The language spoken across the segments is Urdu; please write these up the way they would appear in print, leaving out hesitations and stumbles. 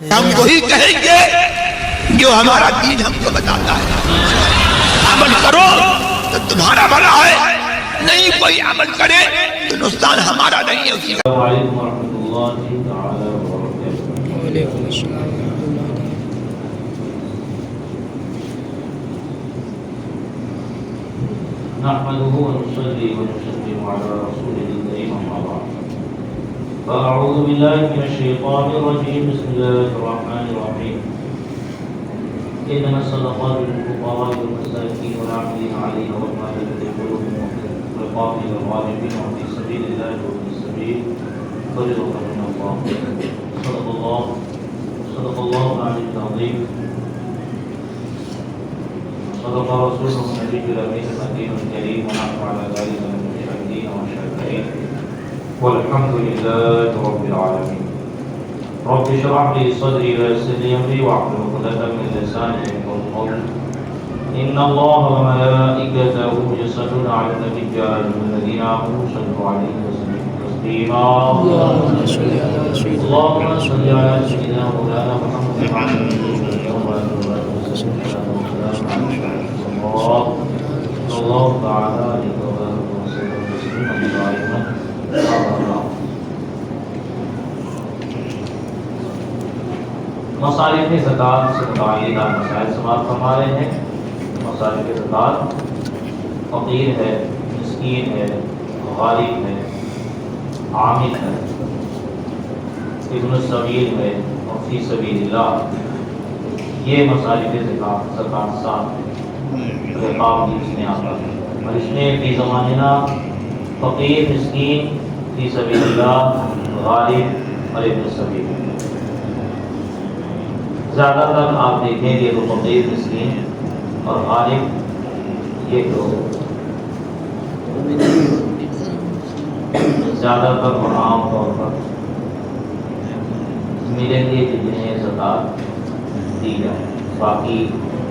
ہم وہی کہیں گے جو ہمارا دین ہم کو بتاتا ہے. عمل کرو تو تمہارا بھلا ہے، نہیں کوئی عمل کرے تو نقصان ہمارا نہیں ہے. اسی السلام علیکم ورحمۃ اللہ تعالی وبرکاتہ. وعلیکم السلام ورحمۃ اللہ. نحمده ونصلي ونسلم على رسوله الكريم أما بعد. فأعوذ بالله من الشيطان الرجيم. بسم الله الرحمن الرحيم. إنما الصدقات للفقراء والمساكين والعاملين عليها والمؤلفة قلوبهم وفي الرقاب والغارمين وفي سبيل الله وابن السبيل فريضة من الله. صدق الله العلي العظيم. صدق رسوله النبي الأمين الحكيم الكريم ونحن على ذلك من الشاهدين والشاكرين والحمد لله رب العالمين. رب اشرح لي صدري ويسر لي أمري واحلل عقدة من لساني يفقهوا قولي. إن الله وملائكته يصلون على النبي يا أيها الذين آمنوا صلوا عليه وسلموا تسليما. اللهم صل على سيدنا اللهم صل على سيدنا مولانا محمد وعلى آله اللہ تعالی علیہ وسلم. مصارف زکوٰۃ سے متعلق مسائل سماعت فرما رہے ہیں. مصارف زکوٰۃ فقیر ہے، مسکین ہے، غریب ہے، عامل ہے، ابن السبیل ہے اور فی سبیل اللہ. یہ مصارف زکوٰۃ صاحب رقاب بھی اس میں آتا ہے. اور اس میں فی زمانہ فقیر، مسکین، فی سبیل اللہ، غارب اور ابن السبیل. زیادہ تر آپ دیکھیں گے تو فقیر، مسکین اور غارب یہ تو زیادہ تر اور عام طور پر ملیں گے جنہیں زکوٰۃ دی جائے. باقی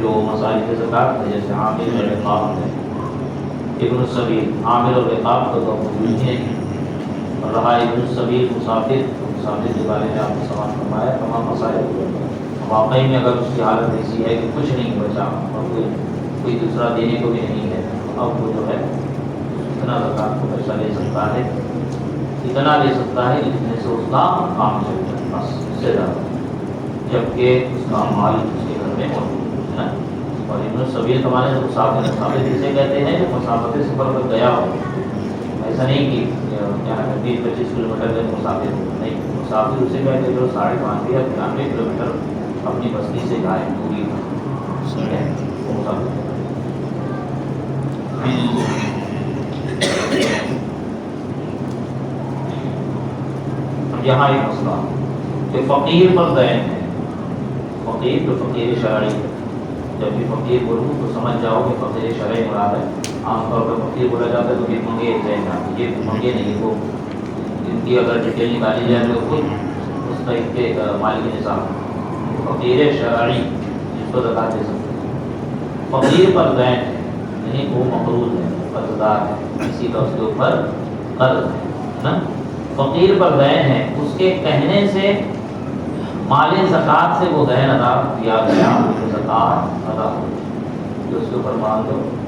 جو مصارف زکوٰۃ ہے جیسے عامل اور رقاب ہے، ابن السبیل عامل اور رقاب کا تو موجود ہی نہیں. اور رہا ابن السبیل مسافر کے بارے میں آپ نے سوال فرمایا. تمام مسائل واقعی میں اگر اس کی حالت ایسی ہے کہ کچھ نہیں بچا اور کوئی دوسرا دینے کو بھی نہیں ہے، اب وہ جو ہے اتنا زکوٰۃ کو پیسہ لے سکتا ہے، اتنا لے سکتا ہے جتنے سے اس کا کام چل جائے، بس اس سے زیادہ، جبکہ اس کا مال اس کے گھر میں موجود ہے. اور ابن السبیل ہمارے مسافر جسے کہتے ہیں جو مسافت سفر پر گیا ہو. ایسا نہیں کہ 20-25 کلومیٹر کے مسافر ہو، نہیں. مسافر اسے کہتے ہیں جو 5.5 یا 93 کلومیٹر اپنی بستی سے جائے دوری مسافر. یہاں ایک مسئلہ کہ فقیر پر دین ہے. فقیر تو فقیر شرعی ہے. جب بھی فقیر بولوں تو سمجھ جاؤ کہ فقیر شرعی مراد ہے. عام طور پر فقیر بولا جاتا ہے تو یہ منگے ذہن آتی. یہ منگے نہیں، وہ ان کی اگر ڈیٹیل نکالی جائے تو خود مستحق کے مالک نظام فقیر شرعی جس کو زکوٰۃ دے سکتے ہیں. فقیر پر دین ہے یعنی وہ مقروض ہے، قرض دار ہے، کسی کا اس کے اوپر قرض ہے نا. فقیر پر دین ہے، اس کے کہنے سے مال زکوٰۃ سے وہ دین ادا کیا گیا، زکوٰۃ ادا ہو. جو اس کے اوپر مان دو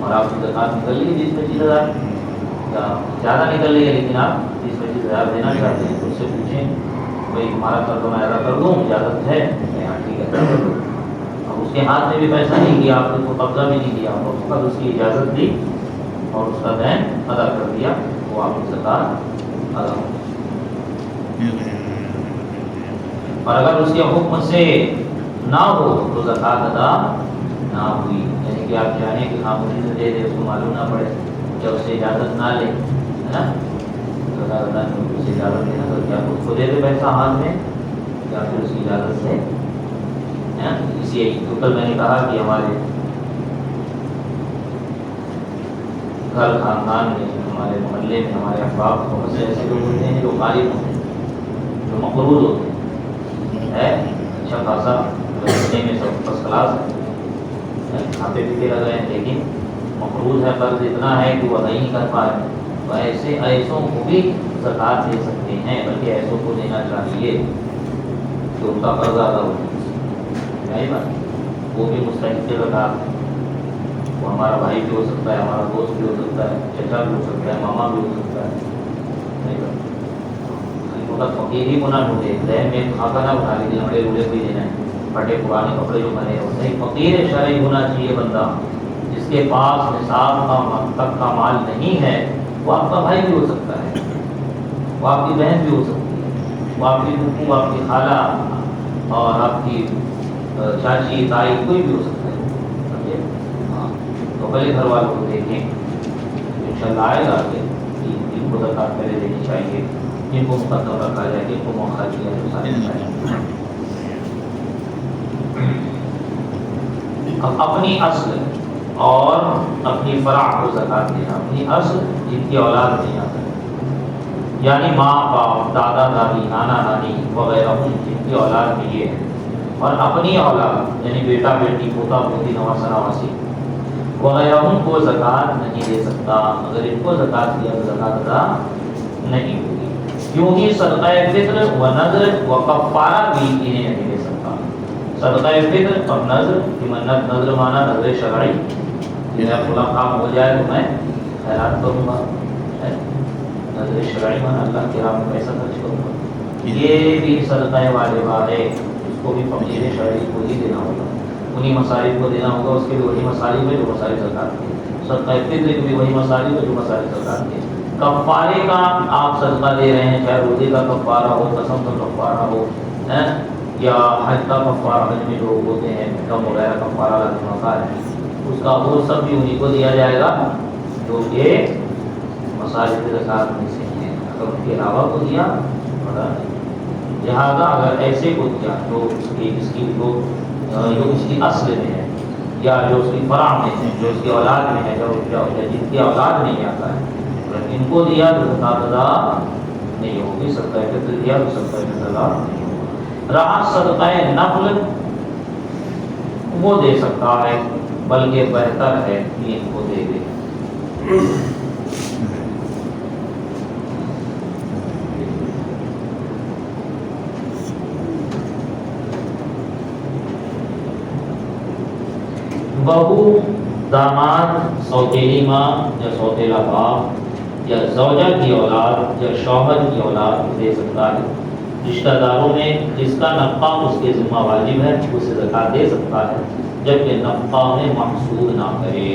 اور آپ کی زکوٰۃ نکل گئی 20-25 ہزار، یا زیادہ نکل رہی ہے لیکن آپ 20-25 ہزار دینا چاہتے ہیں، تو اس سے پوچھیں بھائی ہمارا قرض میں ادا کر دوں، اجازت ہے؟ ہاں ٹھیک ہے. اب اس کے ہاتھ میں بھی پیسہ نہیں کیا، آپ نے کو قبضہ بھی نہیں کیا، اور اس پر اس کی اجازت دی اور اس کا دین ادا کر دیا، وہ آپ کی زکوٰۃ ادا ہو. اور اگر اس کے حکم سے نہ ہو تو زکوٰۃ ادا نہ ہوئی. یعنی کہ آپ چاہیں کہ ہاں مجھے دے دے، اس کو معلوم نہ پڑے، جب اس سے اجازت نہ لے، ہے نا، زکوٰۃ ادا نہیں ہوئی. اس سے اجازت لینا تو کیا اس کو دے دے پیسہ ہاتھ میں یا پھر اس کی اجازت سے. اسی کل میں نے کہا کہ ہمارے گھر خاندان میں، ہمارے محلے میں، ہمارے احباب بہت سے ایسے لوگ ہوتے ہیں جو غالب ہوتے ہیں، جو مقروض ہوتے ہیں. ہے اچھا خاصا بچنے میں سب فرسٹ کلاس ہے، کھاتے پیتے لگ رہے ہیں، لیکن مقروض ہے، قرض اتنا ہے کہ وہ ادا ہی نہیں کر پا رہے. تو ایسوں کو بھی زکوٰۃ دے سکتے ہیں، بلکہ ایسوں کو دینا چاہیے کہ ان کا قرضہ ادا ہو جائے، وہ بھی مستحق زکوٰۃ ہے۔ وہ ہمارا بھائی بھی ہو سکتا ہے، ہمارا دوست بھی ہو سکتا ہے، چچا بھی ہو سکتا ہے، ماما بھی ہو سکتا ہے، فقیر ہی ہونا ڈھونڈے، ذہن میں کھاتا نہ اٹھا لیجیے ہمارے روڑے کو ہی دینا ہے، پھٹے پرانے کپڑے جو بنے ہوتے ہیں۔ فقیر شرعی ہونا چاہیے بندہ، جس کے پاس نصاب تک کا مال نہیں ہے، وہ آپ کا بھائی بھی ہو سکتا ہے، وہ آپ کی بہن بھی ہو سکتی ہے، وہ آپ کی پھوپھو، آپ کی خالہ اور آپ کی چاچی تائی کوئی بھی ہو سکتا ہے۔ ہاں، تو پہلے گھر والوں کو دیکھیں، انشاءاللہ آئے گا کہ ان کو زکوٰۃ پہلے دینی چاہیے، جن کو مقدم رکھا جائے، جن کو موقع دیا ہے، سارے چاہیے۔ اب اپنی اصل اور اپنی فرع کو زکوٰۃ دینا، اپنی اصل جن کی اولاد نہیں آتا ہے، یعنی ماں باپ، دادا دادی، نانا نانی وغیرہ جن کی اولاد میں یہ ہے، اور اپنی اولاد یعنی بیٹا بیٹی، پوتا پوتی، نواسا نواسی وغیرہ کو زکوٰۃ نہیں دے سکتا۔ اگر ان کو زکوٰۃ دیا تو زکوٰۃ ادا نہیں ہوگی۔ یوں ہی صدقہ فطر و نذر و کفارہ بھی انہیں نہیں دے سکتا۔ صدقہ فطر اور نذر کی منت، نذر مانا نذر شرعی، میرا فلاں کام ہو جائے تو میں خیرات کروں گا، نذر شرعی مانا اللہ کی راہ میں پیسہ خرچ کروں گا، یہ بھی صدقہ واجبہ ہے، اس کو بھی فقیر شرعی کو ہی دینا ہوگا، انہی مصارف کو دینا ہوگا، اس کے بھی وہی مصارف ہے جو مصارف زکوٰۃ کے، صدقہ فطر کے بھی وہی مصارف ہے جو مصارف زکوٰۃ کے۔ کفارے کا آپ صدقہ دے رہے ہیں، چاہے روزے کا کفارہ ہو، قسم کا کفارہ ہو، یا حج کا کفارہ، حج میں جو ہوتے ہیں کم وغیرہ کفارہ لازم ہوتا ہے، اس کا وہ سب بھی انہیں کو دیا جائے گا جو کہ مصارف زکوٰۃ میں سے ہیں، اگر ان کے علاوہ کو دیا پتا نہیں۔ لہٰذا اگر ایسے کو دیا جو اس کی اصل میں ہے، یا جو اس کی فرع میں ہے، جو اس کی اولاد میں ہے، جن کی اولاد نہیں آتا ہے، ان کو دیا تو زکوٰۃ ادا نہیں ہوگی۔ صدقہ فطر دیا تو صدقہ فطر ادا نہیں ہوگا۔ رہا صدقہ نفل، وہ دے سکتا ہے، بلکہ بہتر ہے کہ ان کو دے دے۔ بہو، داماد، سوتیلی ماں یا سوتیلا باپ، یا زوجہ کی اولاد یا شوہر کی اولاد دے سکتا ہے۔ رشتہ داروں میں جس کا نفقہ اس کے ذمہ واجب ہے اسے زکوٰۃ دے سکتا ہے، جبکہ نفقہ میں محسود نہ کرے۔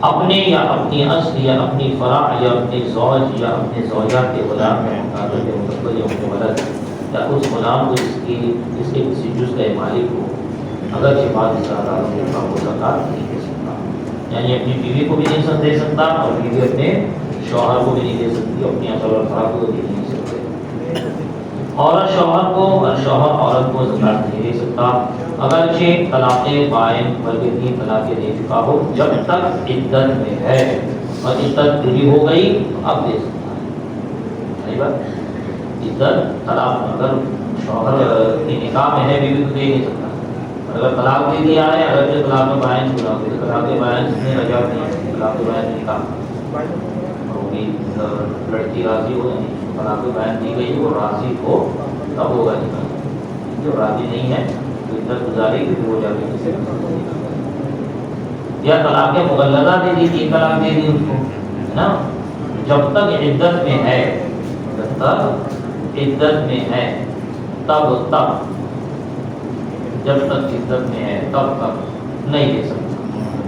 اپنے یا اپنی اصل یا اپنی فرع یا اپنے زوج یا اپنے زوجہ کے غلام میں مقابلے کے مستقبل یا اپنے ولد یا اس غلام کو جس کے کسی جز کا مالک ہو، اگرچہ بعض رشتہ کا وہ زکوٰۃ نہیں دے سکتا، یعنی اپنی بیوی کو بھی نہیں دے سکتا اور بیوی اپنے شوہر کو بھی نہیں دے سکتی، اپنی اصل اور فرع کو بھی نہیں دے سکتے۔ عورت شوہر کو اور شوہر عورت کو زکوٰۃ نہیں دے سکتا، اگرچہ طلاق بائن بلکہ 3 طلاقیں دے چکا ہو، جب تک عدت میں ہے، اور عدت پوری ہو گئی تو اب دے سکتا ہے۔ صحیح بات، عدت طلاق اگر شوہر کی نکاح میں ہے بیوی کو دے نہیں سکتا، اگر طلاق دے دیا ہے، اگر طلاق بائن پورا ہو گیا، طلاق بائن میں رجعت نہیں ہے، طلاق بائن نکاح ہوگی، لڑکی راضی ہو، یعنی طلاق بائن دی گئی وہ راضی ہو تب ہوگا نکاح، جو راضی نہیں ہے تو عدت گزارے گی تو وہ جا کے کسی یا طلاق مغلظہ دے دی، 3 طلاق دے دی اس کو، ہے نا، جب تک عدت میں ہے، جب تک عدت میں ہے تب تک، جب تک عدت میں ہے تب تک نہیں دے سکتا،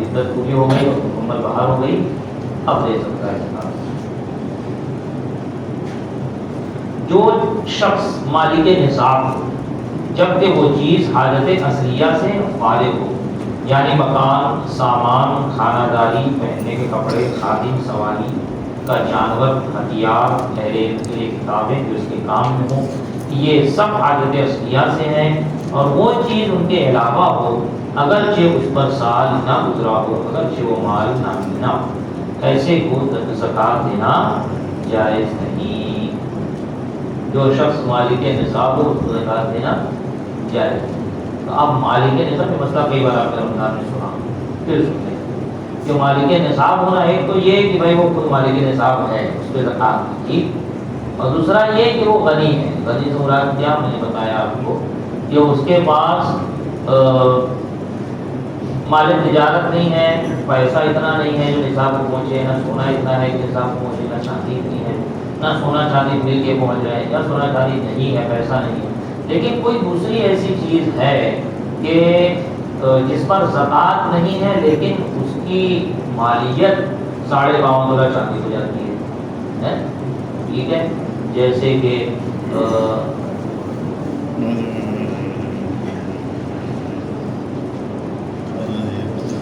عدت پوری ہو گئی اور مکمل باہر ہو گئی اب دے سکتا ہے زکوٰۃ۔ جو شخص مالک نصاب ہو جبکہ وہ چیز حاجت اصلیہ سے فارغ ہو، یعنی مکان، سامان، خانہ داری، پہننے کے کپڑے، خادم، سواری کا جانور، ہتھیار، ٹھہرے کے لیے کتابیں جو اس کے کام میں ہوں، یہ سب حاجت اصلیہ سے ہیں، اور وہ چیز ان کے علاوہ ہو اگرچہ اس پر سال نہ گزرا ہو، اگرچہ وہ مال نہ ہو، ایسے کو زکوٰۃ دینا جائز نہیں۔ جو شخص مالک نصاب ہو اس کو زکوٰۃ دینا جائز۔ تو اب مالک نصاب کا مسئلہ کئی بار آپ نے رمضان میں سنا، پھر سنیں کہ مالک نصاب ہونا، ایک تو یہ کہ بھائی وہ خود مالک نصاب ہے، اس پہ زکات کی، اور دوسرا یہ کہ وہ غنی ہے۔ غنی سے مراد کیا میں نے بتایا آپ کو کہ اس کے پاس مال تجارت نہیں ہے، پیسہ اتنا نہیں ہے جو نصاب کو پہنچے، نہ سونا اتنا ہے کہ نصاب کو پہنچے، نہ چاندی اتنی ہے، نہ سونا چاندی مل کے پہنچ جائے، یا سونا چاندی نہیں ہے، پیسہ نہیں ہے، لیکن کوئی دوسری ایسی چیز ہے کہ جس پر زکوٰۃ نہیں ہے لیکن اس کی مالیت 52.5 تولہ چاندی ہو جاتی ہے، ٹھیک ہے؟ جیسے کہ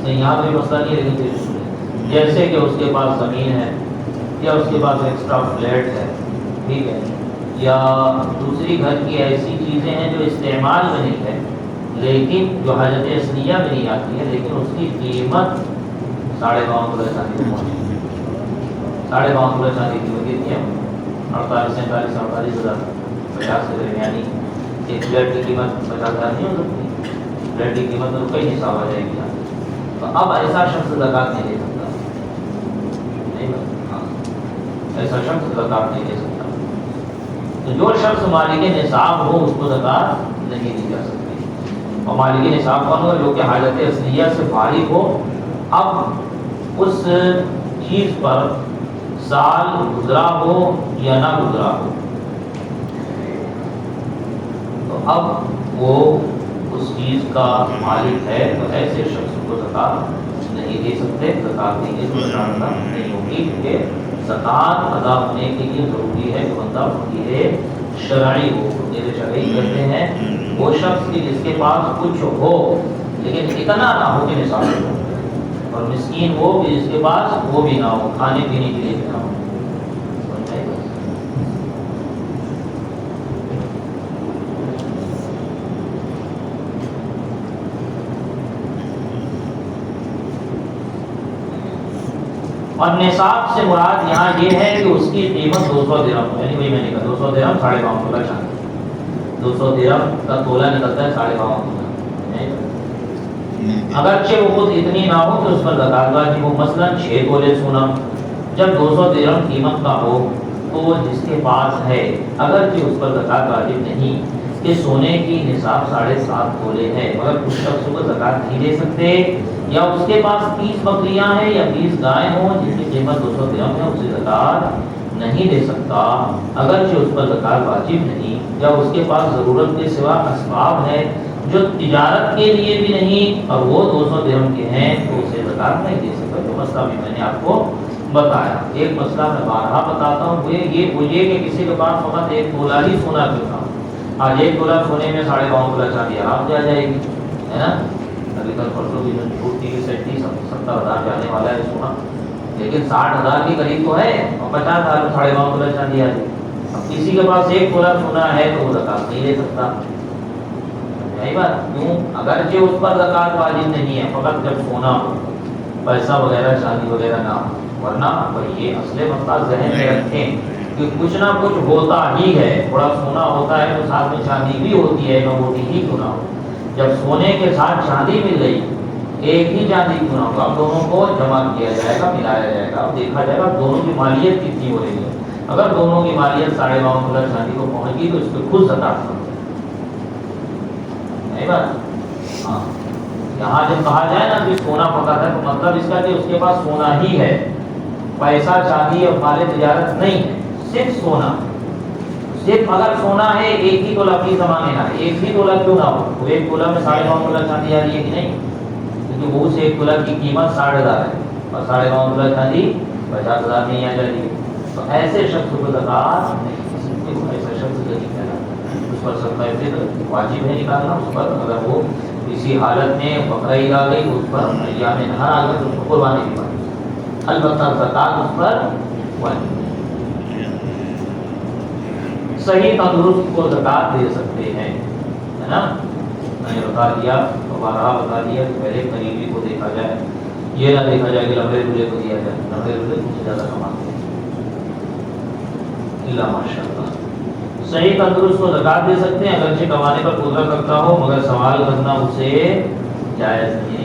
یہاں کوئی مسئلہ نہیں ہے، لیکن جیسے کہ اس کے پاس زمین ہے، یا اس کے پاس ایکسٹرا فلیٹ ہے، ٹھیک ہے، یا دوسری گھر کی ایسی چیزیں ہیں جو استعمال میں نہیں ہے لیکن جو حاجت اصلیہ میں نہیں آتی ہے، لیکن اس کی قیمت 52.5 تولہ چاندی پہنچی، 52.5 تولہ چاندی کی قیمت کتنی ہے؟ 48 ہزار، 50 کے درمیانی۔ ایک فلیٹ کی قیمت 50,000 نہیں ہو سکتی، فلیٹ کی قیمت تو کئی حساب آ جائے گی۔ تو اب ایسا شخص زکوٰۃ نہیں دے سکتا، نہیں ایسا شخص زکوٰۃ نہیں دے سکتا۔ تو جو شخص مالک نصاب ہو اس کو زکوٰۃ نہیں دی جا سکتی، اور مالک نصاب کون ہو؟ جو کہ حاجت اصلیہ سے فارغ ہو، اب اس چیز پر سال گزرا ہو یا نہ گزرا ہو، تو اب وہ اس چیز کا مالک ہے، تو ایسے شخص کو زکوٰۃ نہیں دے سکتے، زکوٰۃ دینے سے زکوٰۃ ادا نہیں ہوگی، کیونکہ زکوٰۃ ادا ہونے کے لیے ضروری ہے کہ بندہ فقیر شرعی ہو۔ فقیر شرعی کہتے ہیں وہ شخص کی جس کے پاس کچھ ہو لیکن اتنا نہ ہو کہ نصاب ہو، اور مسکین وہ کہ جس کے پاس وہ بھی نہ ہو، کھانے پینے کے لیے بھی نہ ہو۔ اور نصاب سے مراد یہاں یہ ہے کہ اس کی قیمت 200 درہم، یعنی وہی میں نے کہا 200 درہم 52.5 تولہ چاندی، 200 درہم کا تولہ نکلتا ہے 52.5 تولہ۔ اگرچہ وہ خود اتنی نہ ہو تو اس پر زکوٰۃ واجب ہو، مثلا 6 تولے سونا جب 200 درہم قیمت کا ہو تو جس کے پاس ہے اگرچہ اس پر زکوٰۃ واجب نہیں کہ سونے کی نصاب 7.5 تولے ہے، مگر اس شخص کو زکوٰۃ نہیں دے سکتے، یا اس کے پاس 30 بکریاں ہیں یا 20 گائیں ہوں جن کی قیمت 200 درہم ہے، اسے زکوٰۃ نہیں دے سکتا اگرچہ اس پر زکوٰۃ واجب نہیں، یا اس کے پاس ضرورت کے سوا اسباب ہے جو تجارت کے لیے بھی نہیں اور وہ 200 درہم کے ہیں تو اسے زکوٰۃ نہیں دے سکتا۔ جو مسئلہ بھی میں نے آپ کو بتایا، ایک مسئلہ میں بارہا بتاتا ہوں، وہ یہ کہ کسی کے پاس فقط 1 تولہ ہی سونا کیوں تھا، آج 1 تولہ سونے میں 52.5 تولہ چاندی آرام سے آ جائے گی، ہے نا؟ ابھی کل پرسوں کی چھوٹ تھی 70 ہزار جانے والا ہے سونا، لیکن 60 ہزار کے قریب تو ہے، اور 50 ہزار میں 52.5 تولہ چاندی آ جائے۔ اب کسی کے پاس 1 تولہ سونا ہے تو وہ زکوٰۃ نہیں دے سکتا، یہی بات کیوں؟ اگرچہ اس پر زکوٰۃ واجب نہیں ہے، فقط جب سونا ہو، پیسہ وغیرہ چاندی وغیرہ نہ ہو، ورنہ یہ اصل مسئلہ ذہن میں رکھیں کہ کچھ نہ کچھ ہوتا ہی ہے، تھوڑا سونا ہوتا ہے تو ساتھ میں چاندی بھی ہوتی ہے، موٹی ہی کیوں نہ ہو، جب سونے کے ساتھ چاندی مل گئی، ایک ہی چاندی کیوں نہ ہو، اب دونوں کو جمع کیا جائے گا، ملایا جائے گا، اب دیکھا جائے گا دونوں کی مالیت کتنی ہو رہی ہے، اگر دونوں کی مالیت 52.5 تولہ چاندی کو پہنچ گئی تو اس پہ خود زکوٰۃ کرو، نہیں بات؟ ہاں، یہاں جب کہا جائے نا کہ سونا فقط ہے تو مطلب اس کا کہ اس کے پاس سونا ہی ہے، پیسہ چاندی اور مال تجارت نہیں ہے، صرف سونا، صرف اگر سونا ہے 1 ہی تولہ فی زمانے کا، 1 ہی تولہ کیوں نہ ہو، وہ 1 تولہ میں 52.5 تولہ چاندی آ رہی ہے کہ نہیں، کیونکہ وہ اس 1 تولہ کی قیمت 60,000 ہے اور 52.5 تولہ چاندی 50,000 نہیں آ جائے گی، تو ایسے شخص کو زکوٰۃ نہیں، ایسا شخص نہیں کہلاتا، اس پر صدقہ فطر واجب ہے نکالنا، اس پر اگر وہ کسی حالت میں بقرہ عید آ گئی تو اس پر ایام نہر آ گئی تو اس کو قربانی بھی پڑے، البتہ زکوٰۃ اس پر واجب۔ صحیح تندرست کو زکوٰۃ دے سکتے ہیں، ہے نا؟ میں نے بتا دیا، دوبارہ بتا دیا کہ پہلے قریبی کو دیکھا جائے، یہ نہ دیکھا جائے کہ لمبے دولے کو دیا جائے، لمبے دولے مجھ سے زیادہ کماتے ہیں، اللہ ماشاء اللہ۔ صحیح تندرست کو زکوٰۃ دے سکتے ہیں اگرچہ کمانے پر قدرت رکھتا ہو، مگر سوال کرنا اسے جائز نہیں ہے۔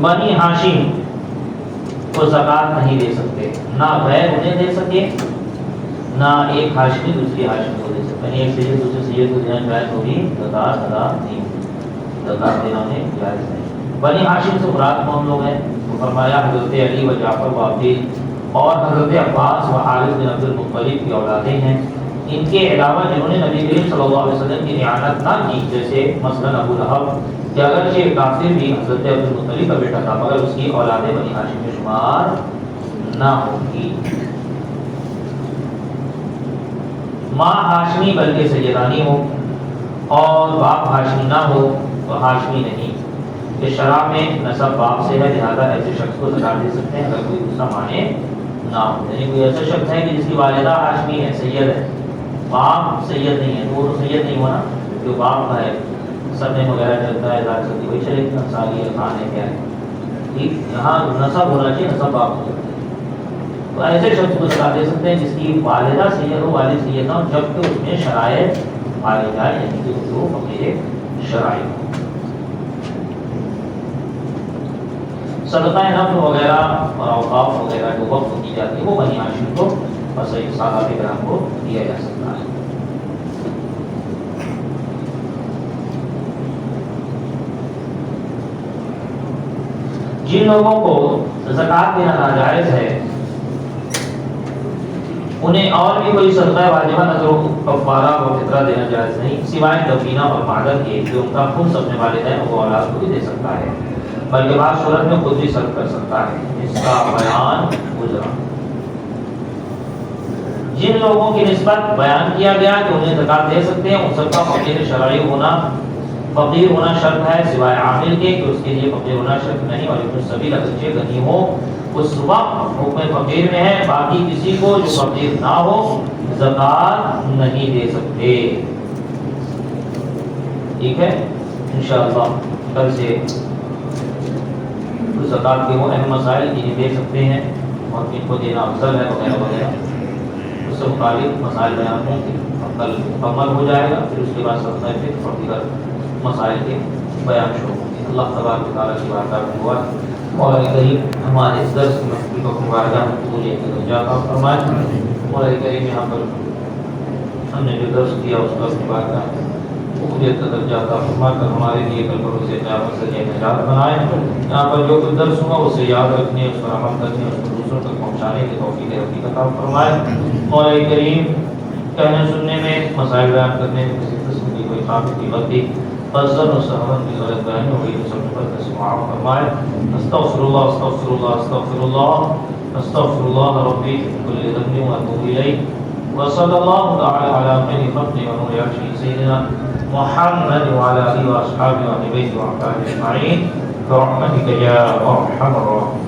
بنی ہاشم کو زکات نہیں دے سکتے، نہ غیر انہیں دے سکے، نہ ایک ہاشمی دوسری ہاشمی کو دے سکتے، یعنی ایک سید دوسرے سید کو دینا جائز ہوگی، زکات ادا نہیں ہوگی، زکات دینا انہیں جائز نہیں۔ بنی ہاشم سے مراد کون لوگ ہیں؟ تو فرمایا حضرت علی و جعفر و عقیل اور حضرت عباس و حارث بن عبد المطلب کی اولادیں ہیں۔ ان کے علاوہ جنہوں نے نبی کریم صلی اللہ علیہ وسلم کی اعانت نہ کی، جیسے مثلا ابو لہب کہ اگرچہ کافر بھی حضرت عبد المطلب کا بیٹا تھا مگر اس کی اولادیں بنی ہاشم میں شمار نہ ہوگی۔ ماں ہاشمی بلکہ سیدانی ہو اور باپ ہاشمی نہ ہو تو ہاشمی نہیں۔ کہ شرع میں نسب باپ سے ہے، لہذا ایسے شخص کو زکات دے سکتے ہیں اگر کوئی دوسرا معنی نہ ہو، یعنی کوئی ایسا شخص ہے کہ جس کی والدہ ہاشمی ہے، سید ہے، باپ سید نہیں ہے، تو وہ تو سید نہیں ہوا نا، جو باپ کا ہے سرنیم وغیرہ چلتا ہے، ذات چلتی وہی چلے گا، سالی ہے، خان ہے، کیا ہے، ٹھیک، یہاں نسب ہونا چاہیے، نسب باپ ہو جاتا ہے، تو ایسے شخص کو زکات دے سکتے ہیں جس کی والدہ سید ہو، والد سید نہ ہو، جبکہ اس میں شرائط پائے جائے، یعنی کہ وہ فقیر شرعی ہو۔ صدقہ نفل وغیرہ اور اوقاف وغیرہ جو وقف کی جاتی ہے وہ بنی ہاشم کو اور سید صحابہ کرام کو دیا جا سکتا ہے۔ جن لوگوں کو زکات دینا ناجائز ہے انہیں اور بھی کوئی صدقہ واجبہ نذر و کفارہ و فطرہ دینا جائز نہیں، سوائے دفینہ اور معدن کے جو ان کا خود اپنے والدین وہ اولاد کو بھی دے سکتا ہے، بلکہ بعض صورت میں خود بھی صرف کر سکتا ہے، اس کا بیان گزرا۔ جن لوگوں کی نسبت بیان کیا گیا کہ انہیں زکات دے سکتے ہیں ان سب کا فقیر شرعی ہونا، فقیر ہونا شرط ہے، سوائے عامل کے کہ اس کے لیے فقیر ہونا شرط نہیں، اور ابن السبیل اگرچہ غنی ہو اس وقت حکم فقیر میں ہے، باقی کسی کو جو فقیر نہ ہو زکات نہیں دے سکتے۔ ٹھیک ہے، انشاءاللہ کل سے زکات کے وہ اہم مسائل جنہیں دے سکتے ہیں اور کن کو دینا افضل ہے وغیرہ وغیرہ، اس سے متعلق مسائل بیان ہوں گے، کل مکمل ہو جائے گا، پھر اس کے بعد صدقہ فطر اور دیگر مسائل کے بیان شروع ہوں گے۔ اللہ تبارک و تعالیٰ کی بارگاہ میں دعا اور کریم ہمارے اس درس کی محفل کو مبارکہ قبول عطا فرمائے، اور کریم یہاں پر ہم نے جو درس کیا اس کا مبارکہ قبولیت کا درجہ عطا فرما کر ہمارے لیے کل بروز قیامت سے نجات بنائے۔ یہاں پر جو کچھ درس ہوا اسے یاد رکھنے، اس پر عمل کرنے، اس کو دوسروں تک پہنچانے کی توفیق رفیق عطا فرمائے۔ مولا کریم کہنے سننے میں، مسائل بیان کرنے میں کسی قسم کی کوئی خامی کی غلطی قصداً و سہواً کی غلط بیانی ہوئی تو سب پر معاف فرمائے۔ استغفر اللہ استغفر اللہ استغفر اللہ استغفر اللہ ربی من کل ذنب واتوب الیہ، وصلی اللہ تعالی علی خیر خلق ونور عرشہ سیدنا محمد وعلى آله وأصحابه وأهل بيته وأحبابه أجمعين برحمتك يا أرحم الراحمين۔